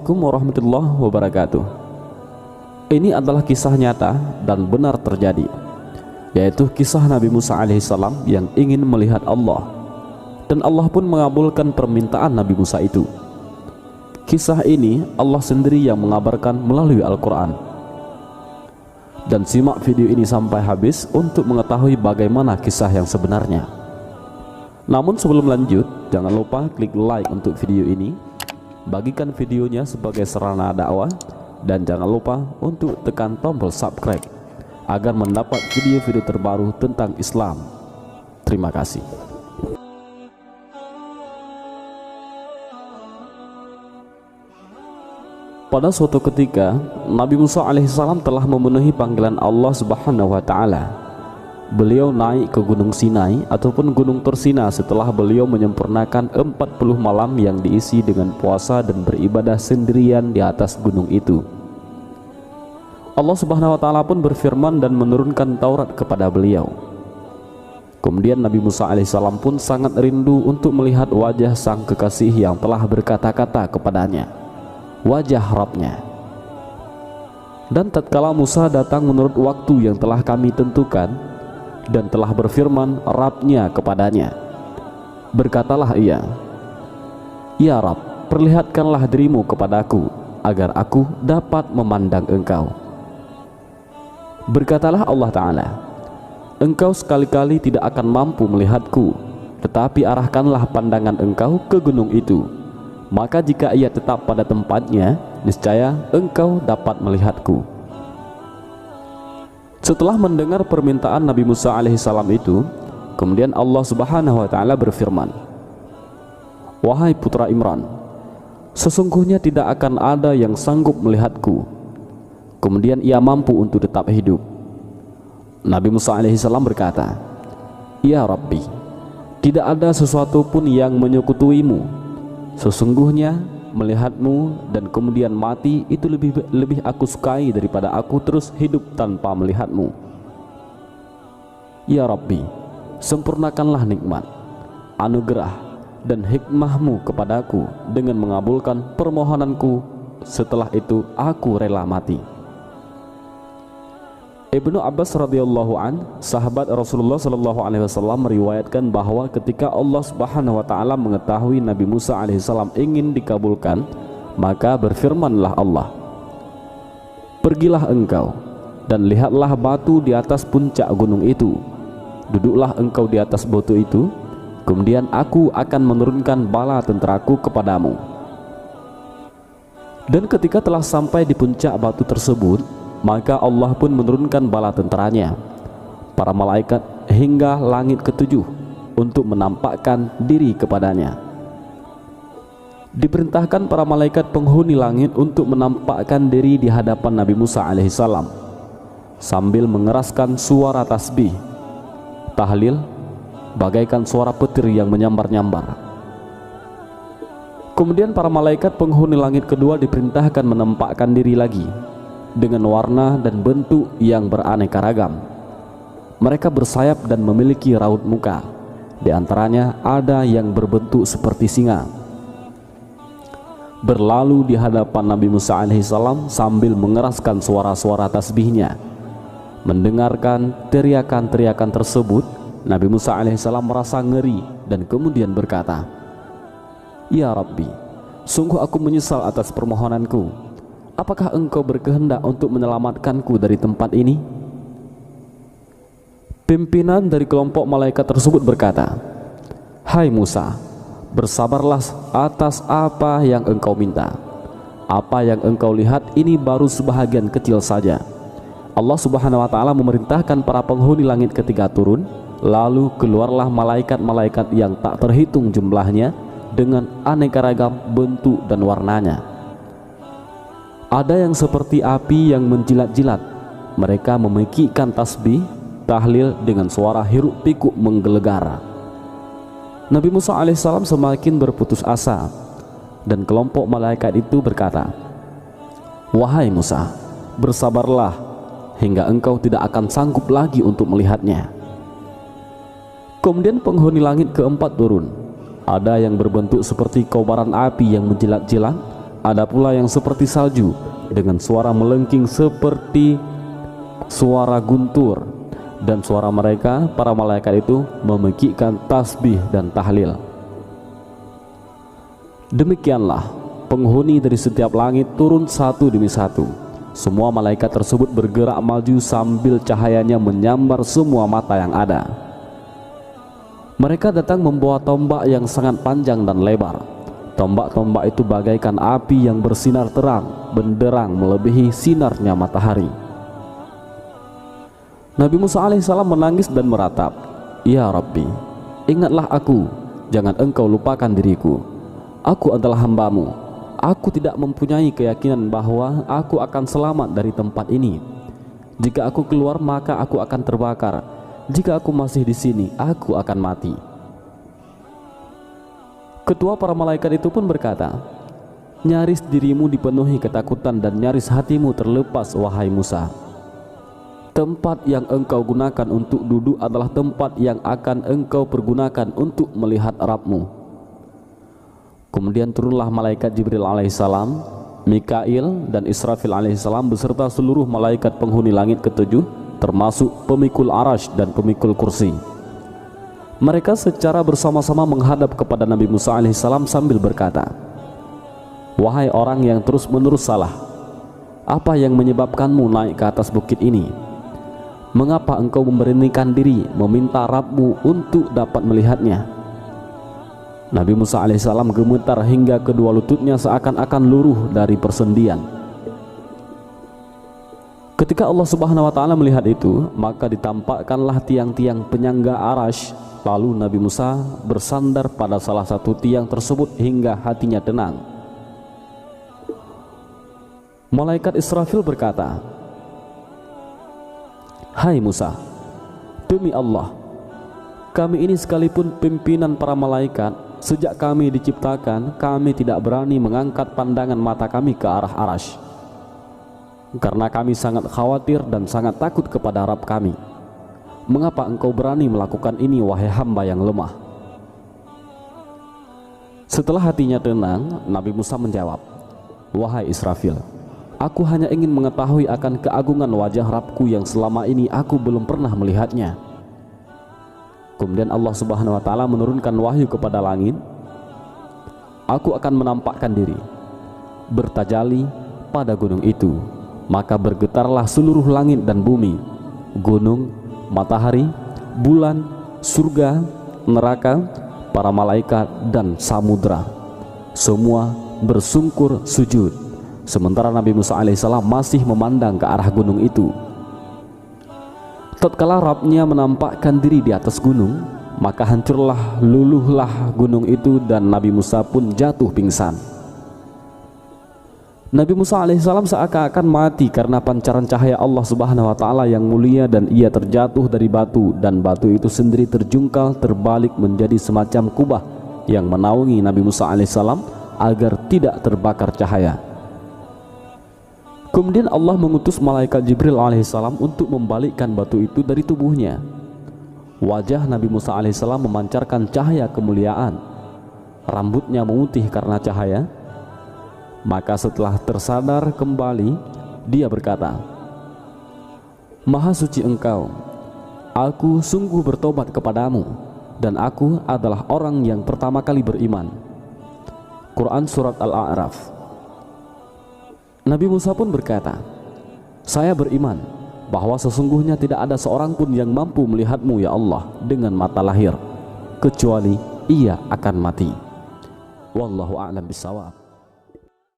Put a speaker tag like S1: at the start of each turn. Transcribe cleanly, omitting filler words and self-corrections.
S1: Assalamualaikum warahmatullahi wabarakatuh. Ini adalah kisah nyata dan benar terjadi, yaitu kisah Nabi Musa alaihissalam yang ingin melihat Allah, dan Allah pun mengabulkan permintaan Nabi Musa itu. Kisah ini Allah sendiri yang mengabarkan melalui Al-Quran. Dan simak video ini sampai habis untuk mengetahui bagaimana kisah yang sebenarnya. Namun sebelum lanjut, jangan lupa klik like untuk video ini, bagikan videonya sebagai sarana dakwah, dan jangan lupa untuk tekan tombol subscribe agar mendapat video-video terbaru tentang Islam. Terima kasih. Pada suatu ketika, Nabi Musa alaihissalam telah memenuhi panggilan Allah Subhanahu wa Ta'ala. Beliau naik ke Gunung Sinai ataupun Gunung Tursina setelah beliau menyempurnakan 40 malam yang diisi dengan puasa dan beribadah sendirian di atas gunung itu. Allah Subhanahu wa Ta'ala pun berfirman dan menurunkan Taurat kepada beliau. Kemudian Nabi Musa alaihissalam pun sangat rindu untuk melihat wajah sang kekasih yang telah berkata-kata kepadanya, wajah Rabbnya. Dan tatkala Musa datang menurut waktu yang telah kami tentukan, dan telah berfirman Rabbnya kepadanya, berkatalah ia, ya Rabb, perlihatkanlah dirimu kepadaku agar aku dapat memandang engkau. Berkatalah Allah Ta'ala, engkau sekali-kali tidak akan mampu melihatku, tetapi arahkanlah pandangan engkau ke gunung itu, maka jika ia tetap pada tempatnya, niscaya engkau dapat melihatku. Setelah mendengar permintaan Nabi Musa alaihissalam itu, kemudian Allah Subhanahu wa Ta'ala berfirman, wahai putra Imran, sesungguhnya tidak akan ada yang sanggup melihatku, kemudian ia mampu untuk tetap hidup. Nabi Musa alaihissalam berkata, ya Rabbi, tidak ada sesuatu pun yang menyekutuimu. Sesungguhnya melihatmu dan kemudian mati itu lebih aku sukai daripada aku terus hidup tanpa melihatmu. Ya Rabbi, sempurnakanlah nikmat, anugerah dan hikmahmu kepadaku dengan mengabulkan permohonanku. Setelah itu aku rela mati. Ibnu Abbas radhiyallahu an, sahabat Rasulullah sallallahu alaihi wasallam, meriwayatkan bahwa ketika Allah Subhanahu wa Ta'ala mengetahui Nabi Musa alaihissalam ingin dikabulkan, maka berfirmanlah Allah, pergilah engkau dan lihatlah batu di atas puncak gunung itu. Duduklah engkau di atas batu itu, kemudian aku akan menurunkan bala tenteraku kepadamu. Dan ketika telah sampai di puncak batu tersebut, maka Allah pun menurunkan bala tenteranya, para malaikat hingga langit ketujuh untuk menampakkan diri kepadanya. Diperintahkan para malaikat penghuni langit untuk menampakkan diri di hadapan Nabi Musa alaihissalam sambil mengeraskan suara tasbih, tahlil, bagaikan suara petir yang menyambar-nyambar. Kemudian para malaikat penghuni langit kedua diperintahkan menampakkan diri lagi dengan warna dan bentuk yang beraneka ragam. Mereka bersayap dan memiliki raut muka. Di antaranya ada yang berbentuk seperti singa. Berlalu di hadapan Nabi Musa alaihissalam sambil mengeraskan suara-suara tasbihnya. Mendengarkan teriakan-teriakan tersebut, Nabi Musa alaihissalam merasa ngeri dan kemudian berkata, ya Rabbi, sungguh aku menyesal atas permohonanku. Apakah engkau berkehendak untuk menyelamatkanku dari tempat ini? Pimpinan dari kelompok malaikat tersebut berkata, hai Musa, bersabarlah atas apa yang engkau minta. Apa yang engkau lihat ini baru sebahagian kecil saja. Allah Subhanahu wa Ta'ala memerintahkan para penghuni langit ketiga turun, lalu keluarlah malaikat-malaikat yang tak terhitung jumlahnya dengan aneka ragam bentuk dan warnanya. Ada yang seperti api yang menjilat-jilat. Mereka memekikkan tasbih, tahlil dengan suara hiruk pikuk menggelegar. Nabi Musa alaihissalam semakin berputus asa, dan kelompok malaikat itu berkata, wahai Musa, bersabarlah hingga engkau tidak akan sanggup lagi untuk melihatnya. Kemudian penghuni langit keempat turun. Ada yang berbentuk seperti kobaran api yang menjilat-jilat, ada pula yang seperti salju dengan suara melengking seperti suara guntur, dan suara mereka, para malaikat itu, memekikkan tasbih dan tahlil. Demikianlah penghuni dari setiap langit turun satu demi satu. Semua malaikat tersebut bergerak maju sambil cahayanya menyambar semua mata yang ada. Mereka datang membawa tombak yang sangat panjang dan lebar. Tombak-tombak itu bagaikan api yang bersinar terang, benderang melebihi sinarnya matahari. Nabi Musa alaihissalam menangis dan meratap, "Ya Rabbi, ingatlah aku, jangan engkau lupakan diriku. Aku adalah hambamu. Aku tidak mempunyai keyakinan bahwa aku akan selamat dari tempat ini. Jika aku keluar, maka aku akan terbakar. Jika aku masih di sini, aku akan mati." Ketua para malaikat itu pun berkata, "Nyaris dirimu dipenuhi ketakutan dan nyaris hatimu terlepas, wahai Musa. Tempat yang engkau gunakan untuk duduk adalah tempat yang akan engkau pergunakan untuk melihat Rabb-Mu." Kemudian turunlah malaikat Jibril alaihissalam, Mikail dan Israfil alaihissalam beserta seluruh malaikat penghuni langit ketujuh, termasuk pemikul arash dan pemikul kursi. Mereka secara bersama-sama menghadap kepada Nabi Musa alaihissalam sambil berkata, "Wahai orang yang terus-menerus salah, apa yang menyebabkanmu naik ke atas bukit ini? Mengapa engkau memberanikan diri meminta Rabb-Mu untuk dapat melihatnya?" Nabi Musa alaihissalam gemetar hingga kedua lututnya seakan-akan luruh dari persendian. Ketika Allah Subhanahu wa taala melihat itu, maka ditampakkanlah tiang-tiang penyangga arash. Lalu Nabi Musa bersandar pada salah satu tiang tersebut hingga hatinya tenang. Malaikat Israfil berkata, "Hai Musa, demi Allah, kami ini sekalipun pimpinan para malaikat, sejak kami diciptakan, kami tidak berani mengangkat pandangan mata kami ke arah arash, karena kami sangat khawatir dan sangat takut kepada Rabb kami. Mengapa engkau berani melakukan ini, wahai hamba yang lemah?" Setelah hatinya tenang, Nabi Musa menjawab, "Wahai Israfil, aku hanya ingin mengetahui akan keagungan wajah Rabbku yang selama ini aku belum pernah melihatnya." Kemudian Allah Subhanahu wa taala menurunkan wahyu kepada langit, "Aku akan menampakkan diri, bertajali pada gunung itu, maka bergetarlah seluruh langit dan bumi, gunung, matahari, bulan, surga, neraka, para malaikat dan samudra. Semua bersungkur sujud." Sementara Nabi Musa alaihissalam masih memandang ke arah gunung itu. Tatkala Rabb-Nya menampakkan diri di atas gunung, maka hancurlah, luluhlah gunung itu dan Nabi Musa pun jatuh pingsan. Nabi Musa alaihissalam seakan-akan mati karena pancaran cahaya Allah Subhanahu wa taala yang mulia, dan ia terjatuh dari batu, dan batu itu sendiri terjungkal terbalik menjadi semacam kubah yang menaungi Nabi Musa alaihissalam agar tidak terbakar cahaya. Kemudian Allah mengutus malaikat Jibril alaihissalam untuk membalikkan batu itu dari tubuhnya. Wajah Nabi Musa alaihissalam memancarkan cahaya kemuliaan, rambutnya memutih karena cahaya. Maka setelah tersadar kembali, dia berkata, "Maha suci Engkau, aku sungguh bertobat kepadamu, dan aku adalah orang yang pertama kali beriman." Quran Surat Al-A'raf. Nabi Musa pun berkata, "Saya beriman bahwa sesungguhnya tidak ada seorang pun yang mampu melihatmu ya Allah dengan mata lahir, kecuali ia akan mati." Wallahu a'lam bishawab.